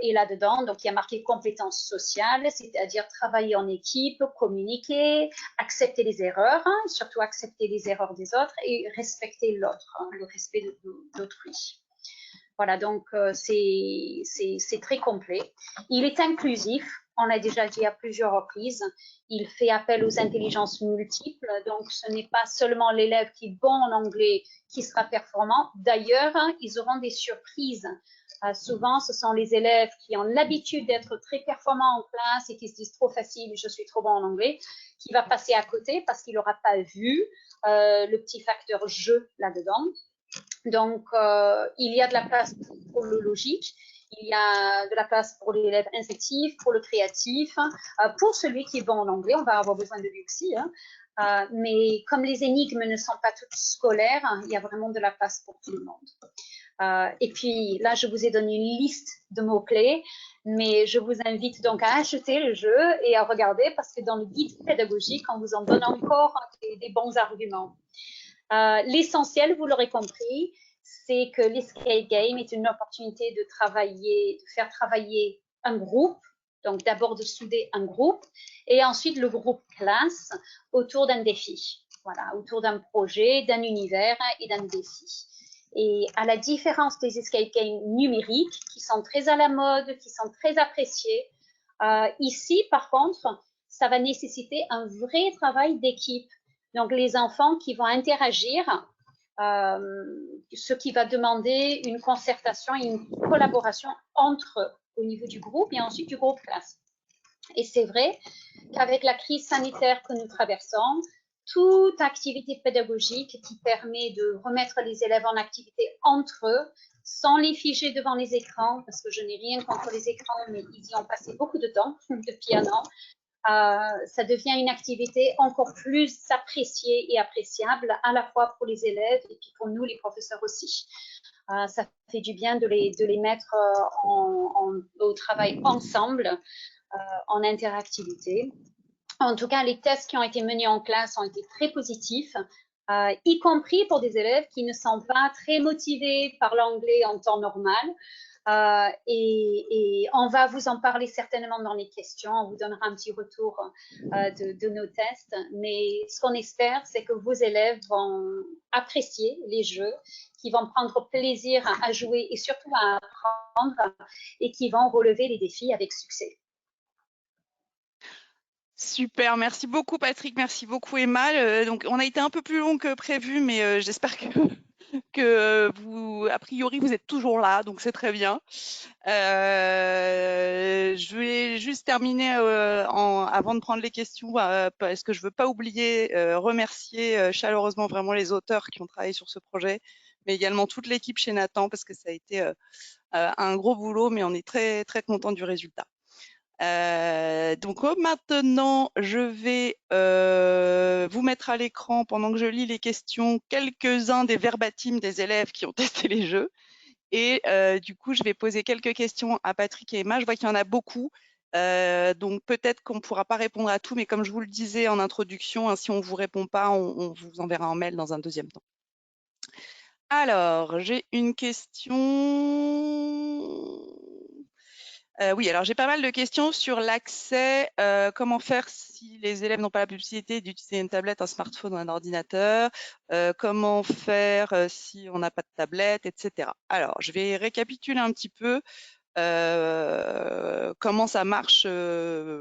et là-dedans, donc il y a marqué compétences sociales, c'est-à-dire travailler en équipe, communiquer, accepter les erreurs, surtout accepter les erreurs des autres et respecter l'autre, le respect d'autrui. Voilà, donc c'est très complet. Il est inclusif, on l'a déjà dit à plusieurs reprises. Il fait appel aux intelligences multiples, donc ce n'est pas seulement l'élève qui est bon en anglais qui sera performant. D'ailleurs, ils auront des surprises. Souvent, ce sont les élèves qui ont l'habitude d'être très performants en classe et qui se disent trop facile, je suis trop bon en anglais, qui va passer à côté parce qu'il n'aura pas vu le petit facteur jeu là-dedans. Donc, il y a de la place pour le logique, il y a de la place pour l'élève instinctif, pour le créatif, pour celui qui est bon en anglais, on va avoir besoin de lui aussi. Mais comme les énigmes ne sont pas toutes scolaires, il y a vraiment de la place pour tout le monde. Et puis là, je vous ai donné une liste de mots-clés, mais je vous invite donc à acheter le jeu et à regarder parce que dans le guide pédagogique, on vous en donne encore des bons arguments. L'essentiel, vous l'aurez compris, c'est que l'escape game est une opportunité de travailler, de faire travailler un groupe, donc d'abord de souder un groupe, et ensuite le groupe classe autour d'un défi, voilà, autour d'un projet, d'un univers et d'un défi. Et à la différence des escape games numériques, qui sont très à la mode, qui sont très appréciés, ici, par contre, ça va nécessiter un vrai travail d'équipe. Donc, les enfants qui vont interagir, ce qui va demander une concertation et une collaboration entre eux au niveau du groupe et ensuite du groupe classe. Et c'est vrai qu'avec la crise sanitaire que nous traversons, toute activité pédagogique qui permet de remettre les élèves en activité entre eux, sans les figer devant les écrans, parce que je n'ai rien contre les écrans, mais ils y ont passé beaucoup de temps depuis un an, ça devient une activité encore plus appréciée et appréciable à la fois pour les élèves et puis pour nous les professeurs aussi. Ça fait du bien de les mettre au travail ensemble en interactivité. En tout cas, les tests qui ont été menés en classe ont été très positifs, y compris pour des élèves qui ne sont pas très motivés par l'anglais en temps normal. Et on va vous en parler certainement dans les questions, on vous donnera un petit retour de nos tests, mais ce qu'on espère, c'est que vos élèves vont apprécier les jeux, qu'ils vont prendre plaisir à jouer et surtout à apprendre et qui vont relever les défis avec succès. Super, merci beaucoup Patrick, merci beaucoup Emma. Donc on a été un peu plus long que prévu, mais j'espère que vous, a priori, vous êtes toujours là, donc c'est très bien. Je vais juste terminer avant de prendre les questions, parce que je veux pas oublier remercier chaleureusement vraiment les auteurs qui ont travaillé sur ce projet, mais également toute l'équipe chez Nathan, parce que ça a été un gros boulot, mais on est très très content du résultat. Donc maintenant, je vais vous mettre à l'écran, pendant que je lis les questions, quelques-uns des verbatims des élèves qui ont testé les jeux. Et du coup, je vais poser quelques questions à Patrick et Emma. Je vois qu'il y en a beaucoup. Donc peut-être qu'on ne pourra pas répondre à tout, mais comme je vous le disais en introduction, hein, si on ne vous répond pas, on vous enverra un mail dans un deuxième temps. Alors, j'ai une question. Oui, alors j'ai pas mal de questions sur l'accès. Comment faire si les élèves n'ont pas la possibilité d'utiliser une tablette, un smartphone ou un ordinateur? Comment faire si on n'a pas de tablette, etc. Alors, je vais récapituler un petit peu comment ça marche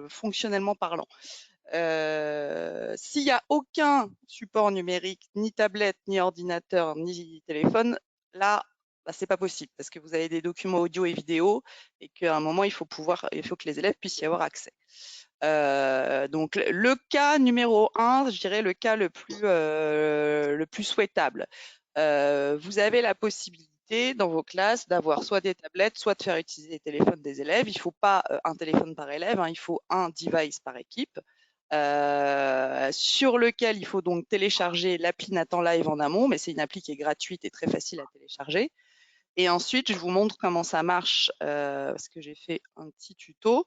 fonctionnellement parlant. S'il n'y a aucun support numérique, ni tablette, ni ordinateur, ni téléphone, là, c'est pas possible parce que vous avez des documents audio et vidéo et qu'à un moment, il faut que les élèves puissent y avoir accès. Donc, le cas numéro 1, je dirais le cas le plus souhaitable. Vous avez la possibilité dans vos classes d'avoir soit des tablettes, soit de faire utiliser les téléphones des élèves. Il ne faut pas un téléphone par élève, hein, il faut un device par équipe. sur lequel il faut donc télécharger l'appli Nathan Live en amont, mais c'est une appli qui est gratuite et très facile à télécharger. Et ensuite, je vous montre comment ça marche, parce que j'ai fait un petit tuto.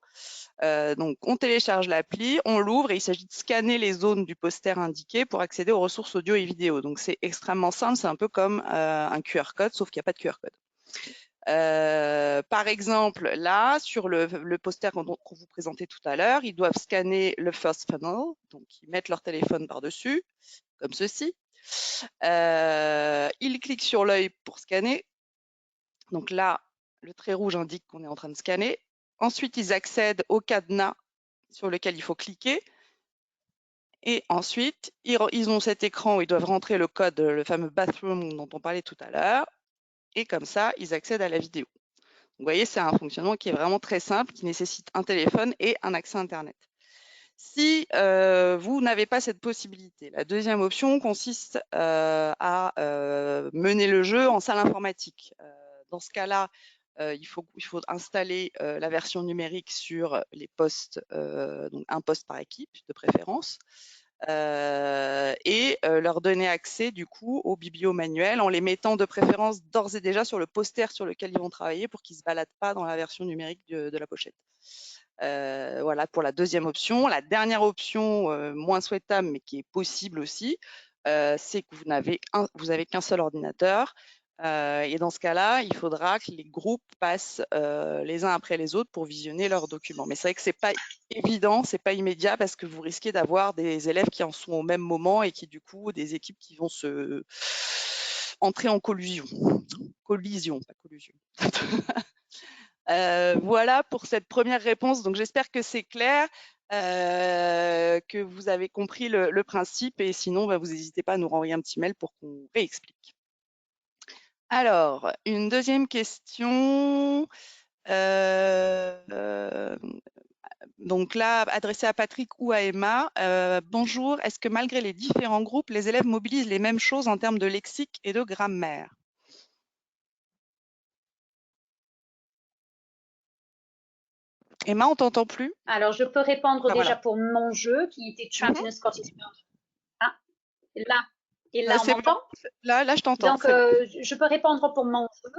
Donc, on télécharge l'appli, on l'ouvre et il s'agit de scanner les zones du poster indiquées pour accéder aux ressources audio et vidéo. Donc, c'est extrêmement simple, c'est un peu comme un QR code, sauf qu'il n'y a pas de QR code. Par exemple, là, sur le poster qu'on vous présentait tout à l'heure, ils doivent scanner le first funnel, donc ils mettent leur téléphone par-dessus, comme ceci. Ils cliquent sur l'œil pour scanner. Donc là, le trait rouge indique qu'on est en train de scanner. Ensuite, ils accèdent au cadenas sur lequel il faut cliquer. Et ensuite, ils ont cet écran où ils doivent rentrer le code, le fameux bathroom dont on parlait tout à l'heure. Et comme ça, ils accèdent à la vidéo. Vous voyez, c'est un fonctionnement qui est vraiment très simple, qui nécessite un téléphone et un accès Internet. Si vous n'avez pas cette possibilité, la deuxième option consiste à mener le jeu en salle informatique. Dans ce cas-là, il faut installer la version numérique sur les postes, donc un poste par équipe de préférence, et leur donner accès du coup aux biblios manuels en les mettant de préférence d'ores et déjà sur le poster sur lequel ils vont travailler pour qu'ils ne se baladent pas dans la version numérique de la pochette. Voilà pour la deuxième option. La dernière option, moins souhaitable mais qui est possible aussi, c'est que vous avez qu'un seul ordinateur. Et dans ce cas-là, il faudra que les groupes passent les uns après les autres pour visionner leurs documents. Mais c'est vrai que c'est pas évident, c'est pas immédiat parce que vous risquez d'avoir des élèves qui en sont au même moment et qui du coup des équipes qui vont se entrer en collision, pas collusion. Voilà pour cette première réponse. Donc j'espère que c'est clair, que vous avez compris le principe et sinon vous n'hésitez pas à nous renvoyer un petit mail pour qu'on réexplique. Alors, une deuxième question, donc là adressée à Patrick ou à Emma. Bonjour, est-ce que malgré les différents groupes, les élèves mobilisent les mêmes choses en termes de lexique et de grammaire? Emma, on t'entend plus? Alors, je peux répondre Ah, déjà voilà. pour mon jeu qui était Champion Scottish. Ah, là, et là, on C'est bon. m'entend? Là, je t'entends. Donc, je peux répondre pour mon jeu.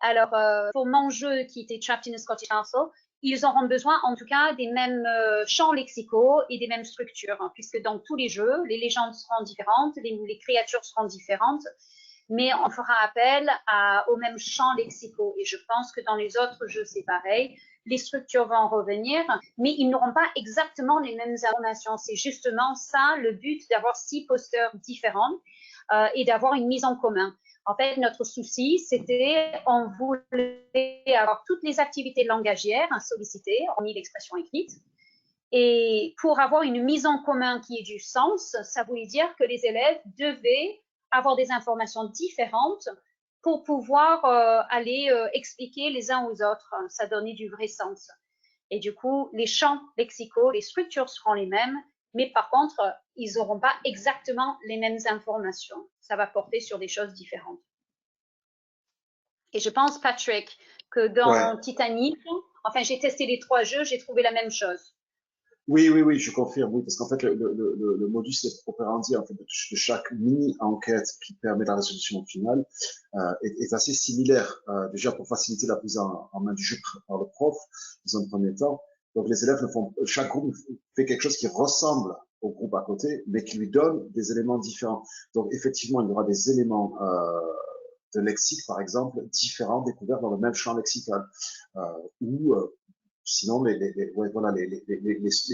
Alors, pour mon jeu qui était Trapped in a Scottish Castle, ils auront besoin en tout cas des mêmes champs lexicaux et des mêmes structures, hein, puisque dans tous les jeux, les légendes seront différentes, les créatures seront différentes, mais on fera appel aux mêmes champs lexicaux. Et je pense que dans les autres jeux, c'est pareil. Les structures vont revenir, mais ils n'auront pas exactement les mêmes informations. C'est justement ça le but d'avoir 6 posters différents et d'avoir une mise en commun. En fait, notre souci, c'était, on voulait avoir toutes les activités langagières sollicitées, hormis l'expression écrite. Et pour avoir une mise en commun qui ait du sens, ça voulait dire que les élèves devaient avoir des informations différentes pour pouvoir aller expliquer les uns aux autres. Ça donnait du vrai sens. Et du coup, les champs lexicaux, les structures seront les mêmes, mais par contre, ils n'auront pas exactement les mêmes informations. Ça va porter sur des choses différentes. Et je pense, Patrick, que dans Titanic, enfin, j'ai testé les 3 jeux, j'ai trouvé la même chose. Oui, je confirme, oui, parce qu'en fait, le modus operandi en fait, de chaque mini-enquête qui permet la résolution finale est assez similaire, déjà pour faciliter la prise en main du jeu par le prof, dans un premier temps. Donc les élèves chaque groupe fait quelque chose qui ressemble au groupe à côté, mais qui lui donne des éléments différents. Donc effectivement, il y aura des éléments de lexique, par exemple, différents découverts dans le même champ lexical, ou sinon, les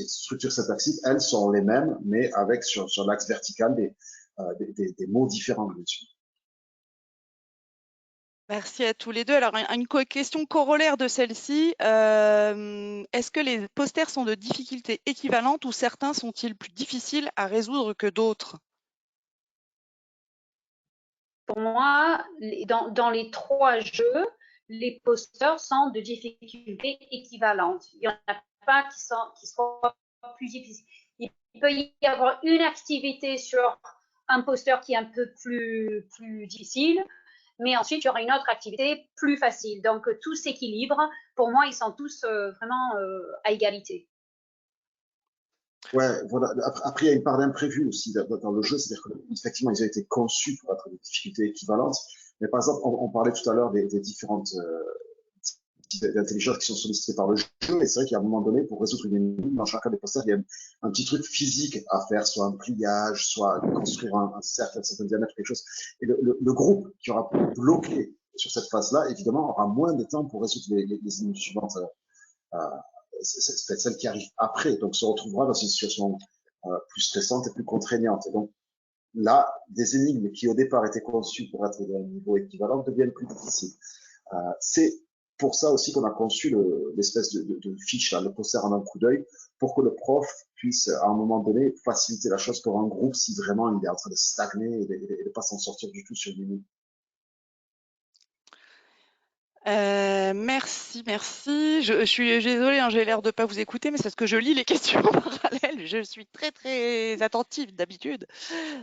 structures syntaxiques, elles sont les mêmes, mais avec sur l'axe vertical des mots différents dessus. Merci à tous les deux. Alors, une question corollaire de celle-ci, est-ce que les posters sont de difficulté équivalente ou certains sont-ils plus difficiles à résoudre que d'autres? Pour moi, dans les 3 jeux, les posters sont de difficulté équivalente. Il n'y en a pas qui soient plus difficiles. Il peut y avoir une activité sur un poster qui est un peu plus difficile, mais ensuite, il y aura une autre activité plus facile. Donc, tout s'équilibre. Pour moi, ils sont tous vraiment à égalité. Ouais, voilà. Après, il y a une part d'imprévu aussi dans le jeu, c'est-à-dire qu'effectivement, ils ont été conçus pour être des difficultés équivalentes. Mais par exemple, on parlait tout à l'heure des différentes types d'intelligence qui sont sollicitées par le jeu. Et c'est vrai qu'à un moment donné, pour résoudre une énigme, dans chacun des posters, il y a un petit truc physique à faire, soit un pliage, soit construire un cercle, un certain diamètre, quelque chose. Et le groupe qui aura bloqué sur cette phase-là, évidemment, aura moins de temps pour résoudre les énigmes suivantes. Euh, c'est peut-être celle qui arrive après, donc se retrouvera dans une situation plus stressante et plus contraignante. Et donc là, des énigmes qui au départ étaient conçues pour être d'un niveau équivalent deviennent plus difficiles. C'est pour ça aussi qu'on a conçu l'espèce de fiche, là, le poster en un coup d'œil, pour que le prof puisse à un moment donné faciliter la chose pour un groupe si vraiment il est en train de stagner et de ne pas s'en sortir du tout sur l'énigme. Merci, merci. Je suis désolée, hein, j'ai l'air de pas vous écouter, mais c'est parce que je lis les questions en parallèle. Je suis très, très attentive d'habitude.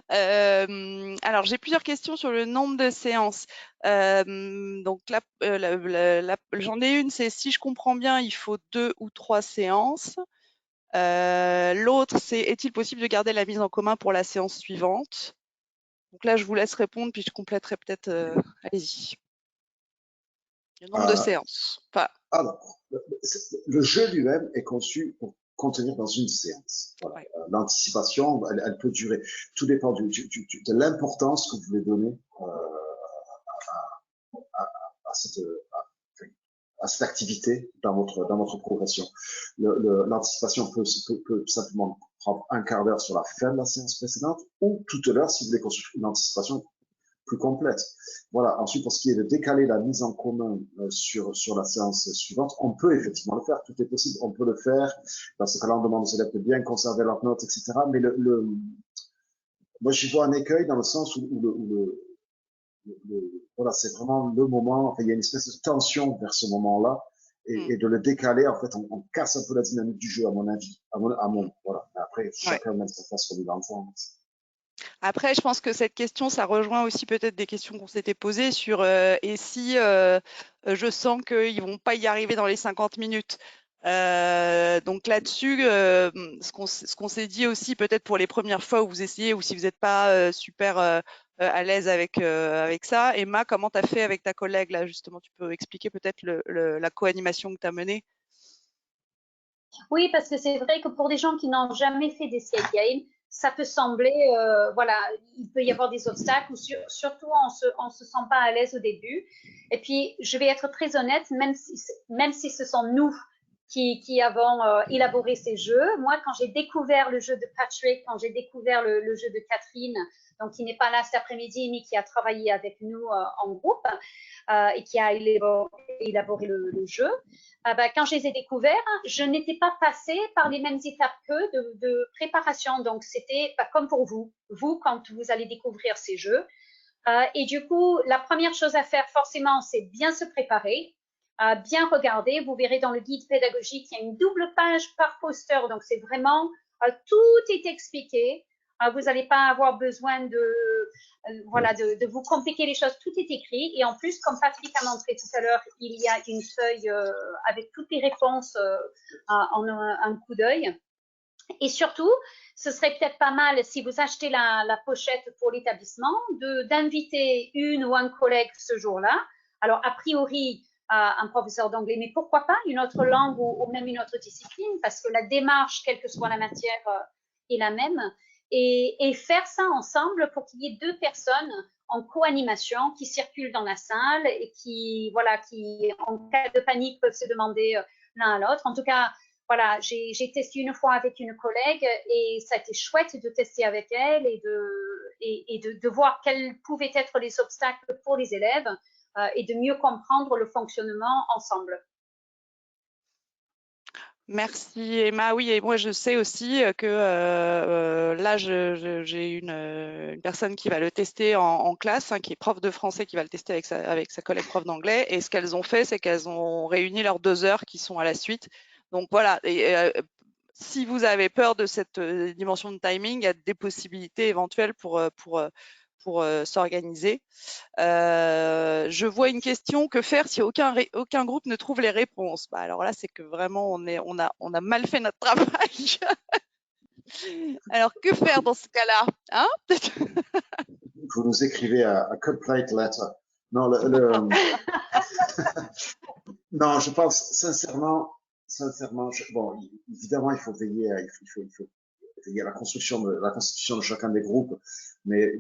Alors, j'ai plusieurs questions sur le nombre de séances. Donc là, j'en ai une, c'est si je comprends bien, il faut 2 ou 3 séances. L'autre, c'est est-il possible de garder la mise en commun pour la séance suivante? Donc là, je vous laisse répondre, puis je compléterai peut-être. Allez-y. Le nombre de Euh, séances. Enfin, alors, le jeu lui-même est conçu pour contenir dans une séance. Voilà. ouais. L'anticipation, elle peut durer. Tout dépend de l'importance que vous voulez donner à cette, à cette activité dans votre progression. L'anticipation peut simplement prendre un quart d'heure sur la fin de la séance précédente ou toute l'heure si vous voulez construire une anticipation plus complète. Voilà. Ensuite, pour ce qui est de décaler la mise en commun sur la séance suivante, on peut effectivement le faire. Tout est possible. On peut le faire. Dans ce cas-là, on demande aux élèves de bien conserver leurs notes, etc. Mais moi, j'y vois un écueil dans le sens où voilà, c'est vraiment le moment. Enfin, il y a une espèce de tension vers ce moment-là. Et de le décaler, en fait, on casse un peu la dynamique du jeu, à mon avis. Voilà. Mais après, chacun met sa face comme il l'entend. Après, je pense que cette question, ça rejoint aussi peut-être des questions qu'on s'était posées sur et si je sens qu'ils vont pas y arriver dans les 50 minutes. Donc là-dessus, ce qu'on s'est dit aussi peut-être pour les premières fois où vous essayez ou si vous n'êtes pas super à l'aise avec ça. Emma, comment tu as fait avec ta collègue là justement? Tu peux expliquer peut-être la co-animation que tu as menée? Oui, parce que c'est vrai que pour des gens qui n'ont jamais fait d'escape game, ça peut sembler, voilà, il peut y avoir des obstacles ou surtout on se sent pas à l'aise au début. Et puis, je vais être très honnête, même si ce sont nous qui avons élaboré ces jeux, moi, quand j'ai découvert le jeu de Patrick, quand j'ai découvert le jeu de Catherine, donc qui n'est pas là cet après-midi, mais qui a travaillé avec nous en groupe et qui a élaboré le jeu, quand je les ai découverts, je n'étais pas passée par les mêmes étapes qu'eux de préparation. Donc, c'était comme pour vous, quand vous allez découvrir ces jeux. Et du coup, la première chose à faire, forcément, c'est bien se préparer, bien regarder. Vous verrez dans le guide pédagogique, il y a une double page par poster. Donc, c'est vraiment, tout est expliqué. Vous n'allez pas avoir besoin de vous compliquer les choses. Tout est écrit. Et en plus, comme Patrick a montré tout à l'heure, il y a une feuille avec toutes les réponses en un coup d'œil. Et surtout, ce serait peut-être pas mal, si vous achetez la pochette pour l'établissement, d'inviter une ou un collègue ce jour-là. Alors, a priori, un professeur d'anglais, mais pourquoi pas une autre langue ou même une autre discipline, parce que la démarche, quelle que soit la matière, est la même. Et faire ça ensemble pour qu'il y ait deux personnes en co-animation qui circulent dans la salle et qui, en cas de panique, peuvent se demander l'un à l'autre. En tout cas, voilà, j'ai testé une fois avec une collègue et ça a été chouette de tester avec elle et de voir quels pouvaient être les obstacles pour les élèves et de mieux comprendre le fonctionnement ensemble. Merci Emma. Oui, et moi je sais aussi que là j'ai une personne qui va le tester en classe, qui est prof de français, qui va le tester avec sa collègue prof d'anglais. Et ce qu'elles ont fait, c'est qu'elles ont réuni leurs 2 heures qui sont à la suite. Donc voilà. Et si vous avez peur de cette dimension de timing, il y a des possibilités éventuelles pour s'organiser. Je vois une question, que faire si aucun groupe ne trouve les réponses? Alors là, c'est que vraiment on a mal fait notre travail. Alors, que faire dans ce cas-là, hein? Vous nous écrivez un complaint letter. Non, non, je pense sincèrement, bon, évidemment, il faut veiller à la construction de la constitution de chacun des groupes, mais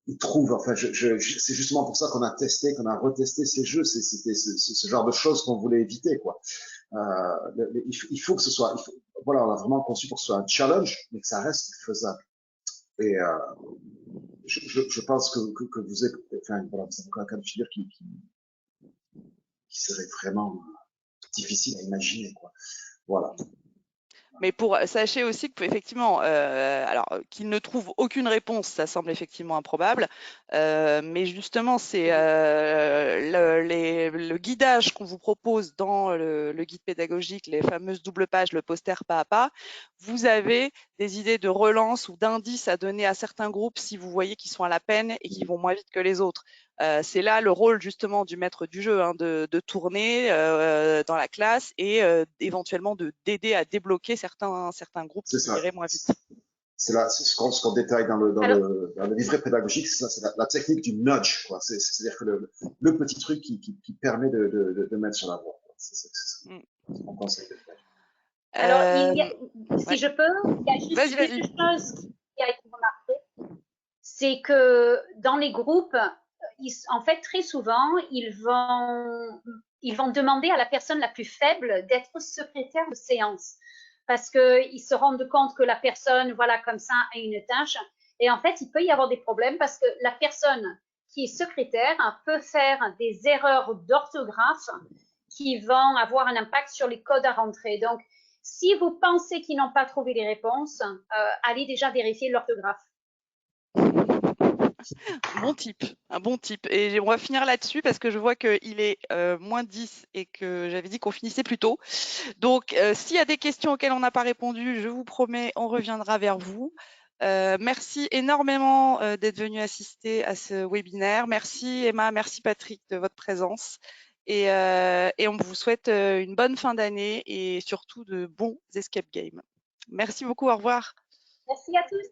ils trouvent, enfin, c'est justement pour ça qu'on a testé, qu'on a retesté ces jeux, c'était ce genre de choses qu'on voulait éviter, quoi. Il faut que ce soit, voilà, on a vraiment conçu pour que ce soit un challenge, mais que ça reste faisable. Et je pense que vous êtes, enfin, voilà, c'est un cas de figure qui serait vraiment difficile à imaginer, quoi. Voilà. Mais sachez aussi qu'effectivement, alors qu'il ne trouve aucune réponse, ça semble effectivement improbable. Mais justement, c'est le guidage qu'on vous propose dans le guide pédagogique, les fameuses doubles pages, le poster pas à pas. Vous avez des idées de relance ou d'indices à donner à certains groupes si vous voyez qu'ils sont à la peine et qu'ils vont moins vite que les autres. C'est là le rôle justement du maître du jeu, hein, de tourner dans la classe et éventuellement d'aider à débloquer certains groupes qui iraient moins vite. C'est là, ce qu'on détaille dans le livret pédagogique, c'est la technique du nudge, quoi. C'est-à-dire que le petit truc qui permet de mettre sur la voie. C'est ce qu'on conseille de faire. Alors, si je peux, il y a juste quelque chose qui a été remarqué, c'est que dans les groupes, en fait, très souvent, ils vont demander à la personne la plus faible d'être secrétaire de séance parce qu'ils se rendent compte que la personne, voilà, comme ça, a une tâche. Et en fait, il peut y avoir des problèmes parce que la personne qui est secrétaire peut faire des erreurs d'orthographe qui vont avoir un impact sur les codes à rentrer. Donc, si vous pensez qu'ils n'ont pas trouvé les réponses, allez déjà vérifier l'orthographe. Un bon type. Et on va finir là-dessus parce que je vois qu'il est moins 10 et que j'avais dit qu'on finissait plus tôt. Donc, s'il y a des questions auxquelles on n'a pas répondu, je vous promets, on reviendra vers vous. Merci énormément d'être venu assister à ce webinaire. Merci Emma, merci Patrick de votre présence. Et on vous souhaite une bonne fin d'année et surtout de bons escape games. Merci beaucoup, au revoir. Merci à tous.